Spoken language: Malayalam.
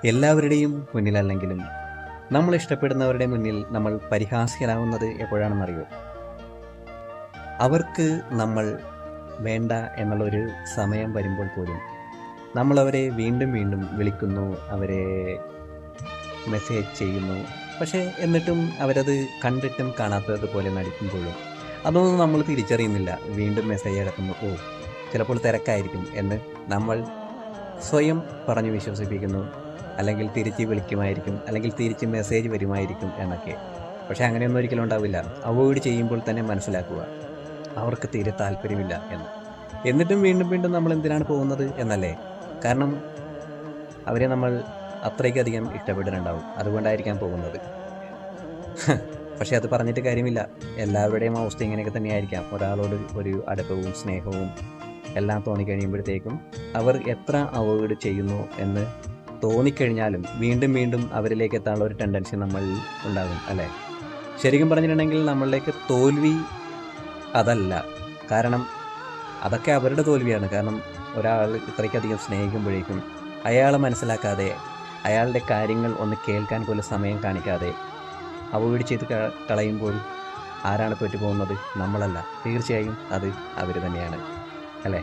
എല്ലാവരുടെയും മുന്നിലല്ലെങ്കിലും നമ്മൾ ഇഷ്ടപ്പെടുന്നവരുടെ മുന്നിൽ നമ്മൾ പരിഹാസ്യരാകുന്നത് എപ്പോഴാണെന്നറിയോ? അവർക്ക് നമ്മൾ വേണ്ട എന്നുള്ളൊരു സമയം വരുമ്പോൾ പോലും നമ്മളവരെ വീണ്ടും വീണ്ടും വിളിക്കുന്നു, അവരെ മെസ്സേജ് ചെയ്യുന്നു. പക്ഷേ എന്നിട്ടും അവരത് കണ്ടിട്ടും കാണാത്തതുപോലെ നടിക്കുമ്പോഴും അതൊന്നും നമ്മൾ തിരിച്ചറിയുന്നില്ല. വീണ്ടും മെസ്സേജ് അടക്കുന്നു, ഓ ചിലപ്പോൾ തിരക്കായിരിക്കും എന്ന് നമ്മൾ സ്വയം പറഞ്ഞു വിശ്വസിപ്പിക്കുന്നു. അല്ലെങ്കിൽ തിരിച്ച് വിളിക്കുമായിരിക്കും, അല്ലെങ്കിൽ തിരിച്ച് മെസ്സേജ് വരുമായിരിക്കും എന്നൊക്കെ. പക്ഷേ അങ്ങനെയൊന്നും ഒരിക്കലും ഉണ്ടാവില്ല. അവോയ്ഡ് ചെയ്യുമ്പോൾ തന്നെ മനസ്സിലാക്കുക അവർക്ക് തീരെ താല്പര്യമില്ല എന്ന്. എന്നിട്ടും വീണ്ടും വീണ്ടും നമ്മൾ എന്തിനാണ് പോകുന്നത് എന്നല്ലേ? കാരണം അവരെ നമ്മൾ അത്രയ്ക്കധികം ഇഷ്ടപ്പെട്ടിട്ടുണ്ടാവും, അതുകൊണ്ടായിരിക്കാം പോകുന്നത്. പക്ഷെ അത് പറഞ്ഞിട്ട് കാര്യമില്ല. എല്ലാവരുടെയും അവസ്ഥ ഇങ്ങനെയൊക്കെ തന്നെയായിരിക്കാം. ഒരാളോട് ഒരു അടുപ്പവും സ്നേഹവും എല്ലാം തോന്നിക്കഴിയുമ്പോഴത്തേക്കും അവർ എത്ര അവോയ്ഡ് ചെയ്യുന്നു എന്ന് തോന്നിക്കഴിഞ്ഞാലും വീണ്ടും വീണ്ടും അവരിലേക്ക് എത്താനുള്ള ഒരു ടെൻഡൻസി നമ്മളിൽ ഉണ്ടാകും, അല്ലേ? ശരിക്കും പറഞ്ഞിട്ടുണ്ടെങ്കിൽ നമ്മളിലേക്ക് തോൽവി അതല്ല. കാരണം അതൊക്കെ അവരുടെ തോൽവിയാണ്. കാരണം ഒരാൾ ഇത്രയ്ക്കധികം സ്നേഹിക്കുമ്പോഴേക്കും അയാളെ മനസ്സിലാക്കാതെ, അയാളുടെ കാര്യങ്ങൾ ഒന്ന് കേൾക്കാൻ പോലും സമയം കാണിക്കാതെ അവോയ്ഡ് ചെയ്ത് കളയുമ്പോൾ ആരാണ് തോറ്റുപോകുന്നത്? നമ്മളല്ല, തീർച്ചയായും അത് അവർ തന്നെയാണ്, അല്ലേ?